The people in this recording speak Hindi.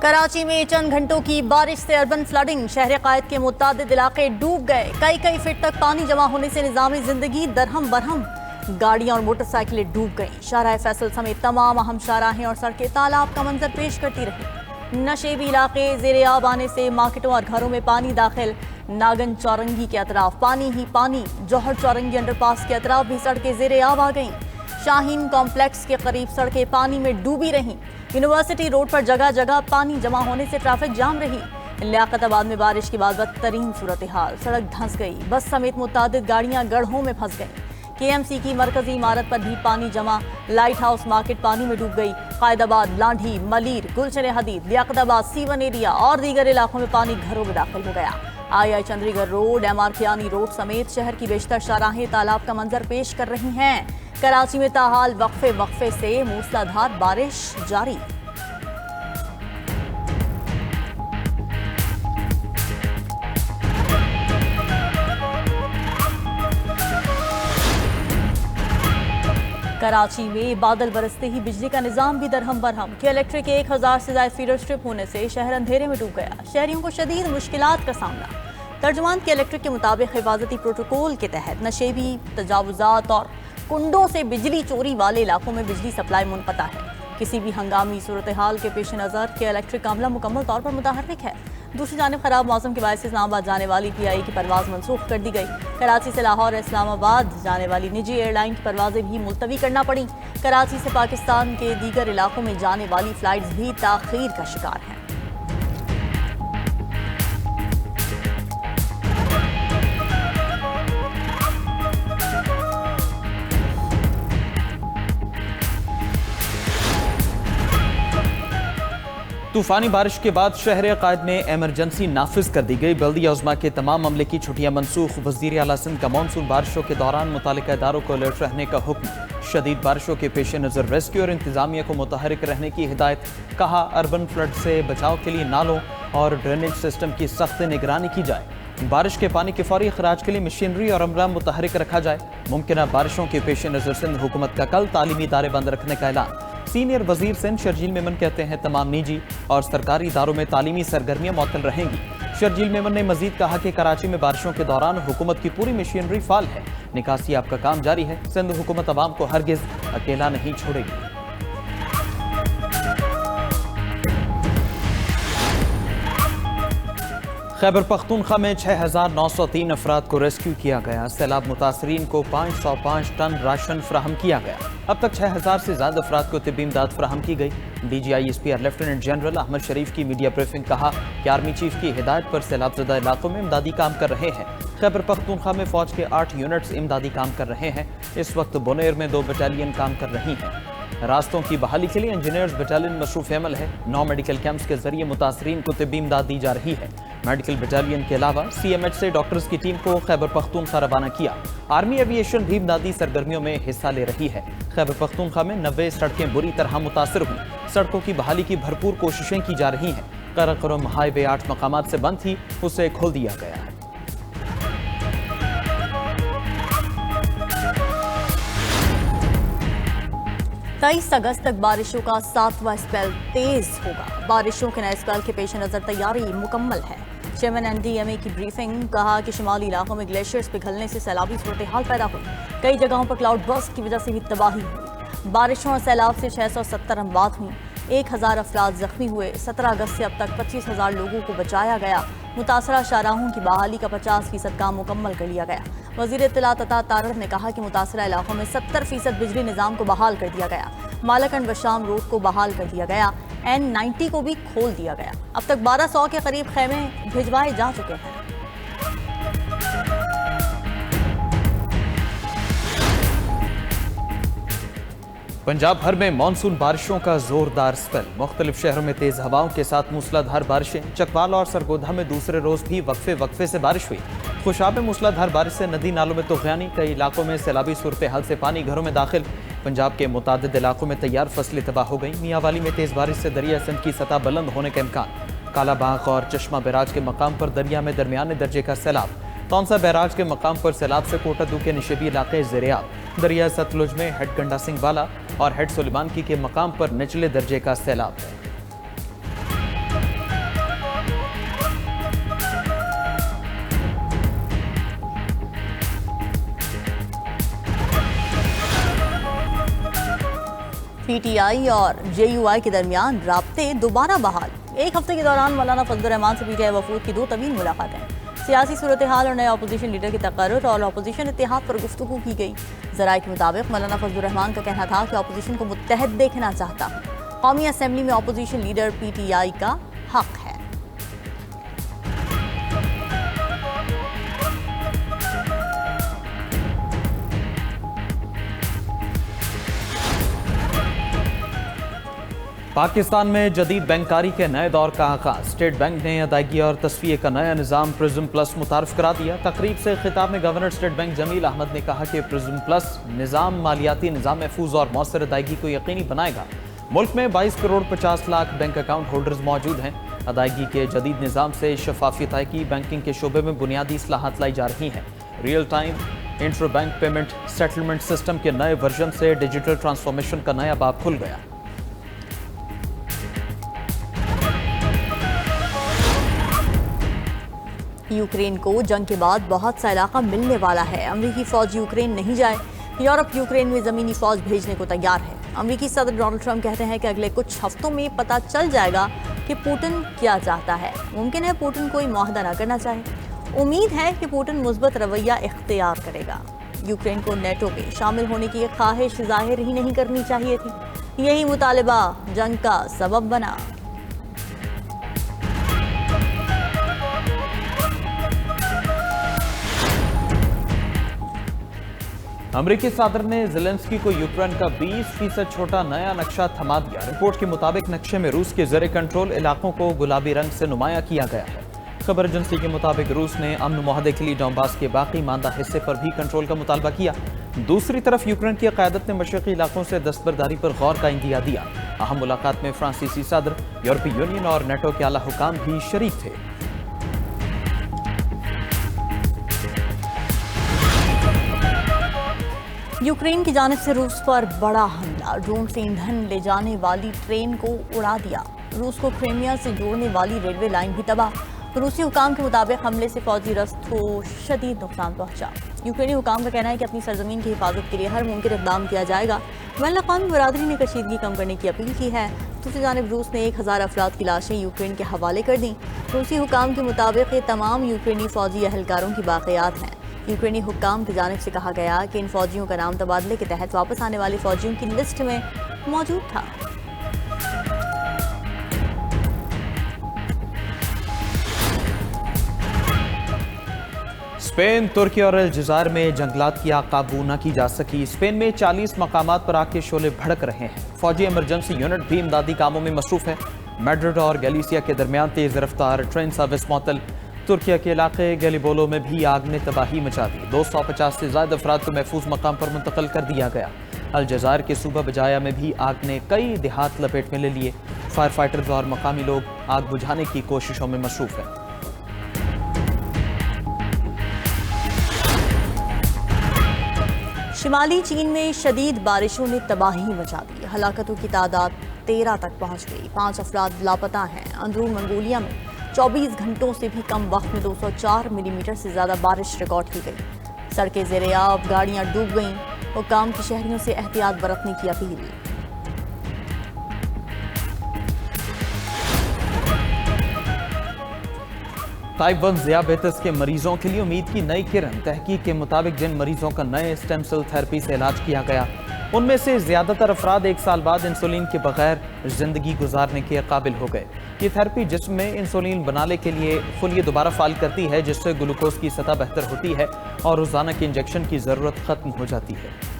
कराची में चंद घंटों की बारिश से अर्बन फ्लडिंग, शहर कायद के मुतादिद इलाके डूब गए। कई फीट तक पानी जमा होने से निजामी जिंदगी दरहम बरहम, गाड़ियां और मोटरसाइकिलें डूब गईं। शाहराह फैसल समेत तमाम अहम शाहराहें और सड़कें तालाब का मंजर पेश करती रही। नशेबी इलाके ज़ेरे आब आने से मार्केटों और घरों में पानी दाखिल। नागन चौरंगी के अतराफ पानी ही पानी, जौहर चौरंगी अंडरपास के अतराफ भी सड़कें ज़ेरे आब आ गईं। शाहीन कॉम्प्लेक्स के करीब सड़कें पानी में डूबी रहीं। यूनिवर्सिटी रोड पर जगह जगह पानी जमा होने से ट्रैफिक जाम रही। लियाकताबाद में बारिश के बाद बदतरीन सूरत हाल, सड़क धंस गई। बस समेत मुतादिद गाड़ियां गड्ढों में फंस गईं। KMC की मरकजी इमारत पर भी पानी जमा। लाइट हाउस मार्केट पानी में डूब गई। कायदाबाद, लांढी, मलीर, गुलशन हदीद, लियाकताबाद, सीवन एरिया और दीगर इलाकों में पानी घरों में दाखिल हो गया। आई चंद्रीगढ़ रोड, MR खियानी रोड समेत शहर की बेशतर शाहराहें तालाब का मंजर पेश कर रही हैं। कराची में ताहाल वक्फे से मूसलाधार बारिश जारी। कराची में बादल बरसते ही बिजली का निजाम भी दरहम बरहम। के इलेक्ट्रिक 1000 से ज्यादा फीडर स्ट्रिप होने से शहर अंधेरे में डूब गया। शहरियों को शदीद मुश्किलात का सामना। तर्जुमान के इलेक्ट्रिक के मुताबिक हिफाजती प्रोटोकॉल के तहत नशेबी, तजावुजात और कुंडों से बिजली चोरी वाले इलाकों में बिजली सप्लाई मुनक़ता है। किसी भी हंगामी सूरत हाल के पेश नज़र के इलेक्ट्रिक का अमला मुकम्मल तौर पर मुतहर्रिक है। दूसरी जानिब खराब मौसम के बायस इस्लामाबाद जाने वाली PI की परवाज़ मनसूख कर दी गई। कराची से लाहौर इस्लामाबाद जाने वाली निजी एयरलाइन की परवाज़ें भी मुलतवी करना पड़ी। कराची से पाकिस्तान के दीगर इलाकों में जाने वाली फ़्लाइट्स भी ताख़ीर का शिकार हैं। तूफानी बारिश के बाद शहर कायद में एमरजेंसी नाफिज कर दी गई। बल्दिया उज़्मा के तमाम अमले की छुट्टियां मनसूख। वज़ीर आला सिंध का मानसून बारिशों के दौरान मुतालिका इदारों को अलर्ट रहने का हुक्म। शदीद बारिशों के पेश नज़र रेस्क्यू और इंतजामिया को मुतहरिक रहने की हिदायत। कहा, अर्बन फ्लड से बचाव के लिए नालों और ड्रेनेज सिस्टम की सख्त निगरानी की जाए। बारिश के पानी के फौरी अखराज के लिए मशीनरी और अमला मुतहरिक रखा जाए। मुमकिन बारिशों के पेश नज़र सिंध हुकूमत का कल तालीमी इदारे बंद रखने का ऐलान। सीनियर वजीर सिंध शर्जील मेमन कहते हैं, तमाम निजी और सरकारी इदारों में तालीमी सरगर्मियां मुअत्तल रहेंगी। शर्जील मेमन ने मजीद कहा कि कराची में बारिशों के दौरान हुकूमत की पूरी मशीनरी फाल है। निकासी आपका काम जारी है। सिंध हुकूमत अवाम को हरगिज अकेला नहीं छोड़ेगी। खैबर पख्तूनख्वा में 6903 अफराद को रेस्क्यू किया गया। सैलाब मुतासरीन को 505 टन राशन फराहम किया गया। अब तक 6000 से ज्यादा अफराद को तिब्बी इमदाद फराहम की गई। DGI/SPR लेफ्टिनेंट जनरल अहमद शरीफ की मीडिया ब्रीफिंग। कहा कि आर्मी चीफ की हिदायत पर सैलाबजदा इलाकों में इमदादी काम कर रहे हैं। खैबर पख्तूनख्वा में फौज के 8 यूनिट्स इमदादी काम कर रहे हैं। इस वक्त बोनेर में 2 बटालियन काम कर रही हैं। रास्तों की बहाली के लिए इंजीनियर्स बटालियन मशरूफ अमल है। 9 मेडिकल कैंप्स के जरिए मुतासरीन को तिब्बी इमदाद दी जा रही है। मेडिकल बटालियन के अलावा CMH से डॉक्टर्स की टीम को खैबर पख्तूनख्वा रवाना किया। आर्मी एविएशन भी इमदादी सरगर्मियों में हिस्सा ले रही है। खैबर पख्तूनख्वा में 90 सड़कें बुरी तरह मुतासर हुई। सड़कों की बहाली की भरपूर कोशिशें की जा रही हैं। कराकोरम हाईवे 8 मकामात से बंद थी, उसे खोल दिया गया है। 23 अगस्त तक बारिशों का 7वां स्पेल तेज होगा। बारिशों के नए स्पेल के पेश नज़र तैयारी मुकम्मल है। चेयरमैन NDMA की ब्रीफिंग। कहा कि शुमाली इलाकों में ग्लेशियर्स पिघलने से सैलाबी सूरत हाल पैदा हुई। कई जगहों पर क्लाउड बर्स्ट की वजह से भी तबाही हुई। बारिशों और सैलाब से 670 अमवात हुई। 1000 अफराद जख्मी हुए। 17 अगस्त से अब तक 25,000 लोगों को बचाया गया। मुतासरा शाहराहों की बहाली का 50% काम मुकम्मल कर लिया गया। वज़ीर इत्तलात अता तारड़ ने कहा कि मुतासरा इलाकों में 70% बिजली निज़ाम को बहाल कर दिया गया। मालकंड वशाम रोड को बहाल कर दिया गया। N90 को भी खोल दिया गया। अब तक 1200 के करीब खैमे भिजवाए जा चुके हैं। पंजाब भर में मानसून बारिशों का जोरदार स्पेल। मुख्तलिफ शहरों में तेज हवाओं के साथ मूसलाधार बारिशें। चकवाल और सरगोधा में दूसरे रोज भी वक्फे से बारिश हुई। खुशाब में मूसलाधार बारिश से नदी नालों में तुग़यानी। कई इलाकों में सैलाबी सूरत हाल से पानी घरों में दाखिल। पंजाब के मुतादिद इलाकों में तैयार फसलें तबाह हो गई। मियांवाली में तेज बारिश से दरिया सिंध की सतह बुलंद होने का इम्कान। कालाबाग और चश्मा बैराज के मकाम पर दरिया में दरमियाने दर्जे का सैलाब। तौंसा बैराज के मकाम पर सैलाब से कोटादू के निशेबी इलाके ज़ेरे-आब। दरिया सतलुज में हेड गंडा सिंह वाला और हेड सुलेमान की के मकाम पर निचले दर्जे का सैलाब है। पीटीआई और जेयूआई के दरमियान राब्ते दोबारा बहाल। एक हफ्ते के दौरान मौलाना फजलुर रहमान से पीटीआई वफूद की 2 तवील मुलाकातें, सियासी सूरत हाल और नए अपोजिशन लीडर की तकर्रुर और अपोजिशन इत्तेहाद पर गुफ्तगू की गई। ज़राए के मुताबिक मौलाना फजलुर रहमान का कहना था कि अपोजिशन को मुत्तहद देखना चाहता है। कौमी असम्बली में अपोजिशन लीडर पीटीआई का हक है। पाकिस्तान में जदीद बैंकारी के नए दौर का आगाज। स्टेट बैंक ने अदायगी और तस्फिये का नया निज़ाम प्रिज्म प्लस मुतारफ करा दिया। तकरीब से खिताब में governor state bank Jamil Ahmed ने कहा कि प्रिज्म प्लस निज़ाम मालियाती निज़ाम महफूज और मौसर अदायगी को यकीनी बनाएगा। मुल्क में 22 crore 50 lakh bank account holders मौजूद हैं। अदायगी के जदीद निज़ाम से शफाफियत आएगी। बैंकिंग के शोबे में बुनियादी इस्लाहात लाई जा रही हैं। Real time inter bank payment settlement system के नए वर्जन से डिजिटल ट्रांसफॉर्मेशन का नया बाब खुल गया। यूक्रेन को जंग के बाद बहुत सा इलाका मिलने वाला है। अमरीकी फौज यूक्रेन नहीं जाए। यूरोप यूक्रेन में ज़मीनी फौज भेजने को तैयार है। अमरीकी सदर डोनाल्ड ट्रंप कहते हैं कि अगले कुछ हफ्तों में पता चल जाएगा कि पुतिन क्या चाहता है। मुमकिन है पुतिन कोई मुआहदा न करना चाहे। उम्मीद है कि पुतिन मुस्बत रवैया इख्तियार करेगा। यूक्रेन को नेटो में शामिल होने की ख्वाहिश जाहिर ही नहीं करनी चाहिए थी। यही मुतालिबा जंग का सबब बना। अमरीकी सदर ने ज़ेलेंस्की को यूक्रेन का 20% छोटा नया नक्शा थमा दिया। रिपोर्ट के मुताबिक नक्शे में रूस के ज़ेरे कंट्रोल इलाकों को गुलाबी रंग से नुमाया किया गया है। खबर एजेंसी के मुताबिक रूस ने अमन मुआहदे के लिए डोंबास के बाकी मांदा हिस्से पर भी कंट्रोल का मुतालबा किया। दूसरी तरफ यूक्रेन की क़यादत ने मशरक़ी इलाकों से दस्तबरदारी पर गौर का इंदिया दिया। अहम मुलाकात में फ्रांसीसी सदर, यूरोपीय यूनियन और नेटो के आला हुकाम भी शरीक थे। यूक्रेन की जानिब से रूस पर बड़ा हमला। ड्रोन से ईंधन ले जाने वाली ट्रेन को उड़ा दिया। रूस को क्रीमिया से जोड़ने वाली रेलवे लाइन भी तबाह। रूसी हुकाम के मुताबिक हमले से फौजी रस्त को शदीद नुकसान पहुंचा। यूक्रेनी हुकाम का कहना है कि अपनी सरजमीन की हिफाजत के लिए हर मुमकिन इक़दाम किया जाएगा। बैनुल-अक़वामी बरादरी ने कशीदगी कम करने की अपील की है। दूसरी जानिब रूस ने 1000 अफराद की लाशें यूक्रेन के हवाले कर दी। रूसी हुकाम के मुताबिक ये तमाम यूक्रेनी फौजी अहलकारों की बाक़ियात हैं। यूक्रेनी हुक्काम की जानिब से कहा गया कि इन फौजियों का नाम तबादले के तहत वापस आने वाले फौजियों की लिस्ट में मौजूद था। स्पेन, तुर्की और अलजायर में जंगलात की आग काबू न की जा सकी। स्पेन में 40 मकामात पर आग के शोले भड़क रहे हैं। फौजी इमरजेंसी यूनिट भी इमदादी कामों में मसरूफ है। मैड्रिड और गैलिसिया के दरमियान तेज रफ्तार ट्रेन सर्विस मअतल। तुर्किया के इलाके गैलिबोलो में भी आग ने तबाही मचा दी। 250 से ज़्यादा अफराद को महफूज मकाम पर मुंतकिल कर दिया गया। अलजायर के सूबा बजाया में भी आग ने कई देहात लपेट में ले लिए। फायर फाइटर्स और मकामी लोग आग बुझाने की कोशिशों में मसरूफ हैं। शिमाली चीन में शदीद बारिशों ने तबाही मचा दी। हलाकतों की तादाद 13 तक पहुंच गई। 5 अफराद लापता हैं। अंदरून मंगोलिया में 24 घंटों से भी कम वक्त में 204 मिलीमीटर से ज़्यादा बारिश रिकॉर्ड की गई। सड़कें ज़ेरे-आब, गाड़ियाँ डूब गईं। हुक्काम की शहरियों से एहतियात बरतने की अपील। टाइप 1 ज़ियाबेतस के मरीजों के लिए उम्मीद की नई किरण। तहकीक के मुताबिक जिन मरीजों का नए स्टेम सेल थेरेपी से इलाज किया गया, उनमें से ज़्यादातर अफराद 1 साल बाद इंसुलिन के बगैर ज़िंदगी गुजारने के काबिल हो गए। ये थेरेपी जिस्म में इंसुलिन बनाने के लिए खुलिये दोबारा फाल करती है, जिससे ग्लूकोज की सतह बेहतर होती है और रोज़ाना के इंजेक्शन की ज़रूरत ख़त्म हो जाती है।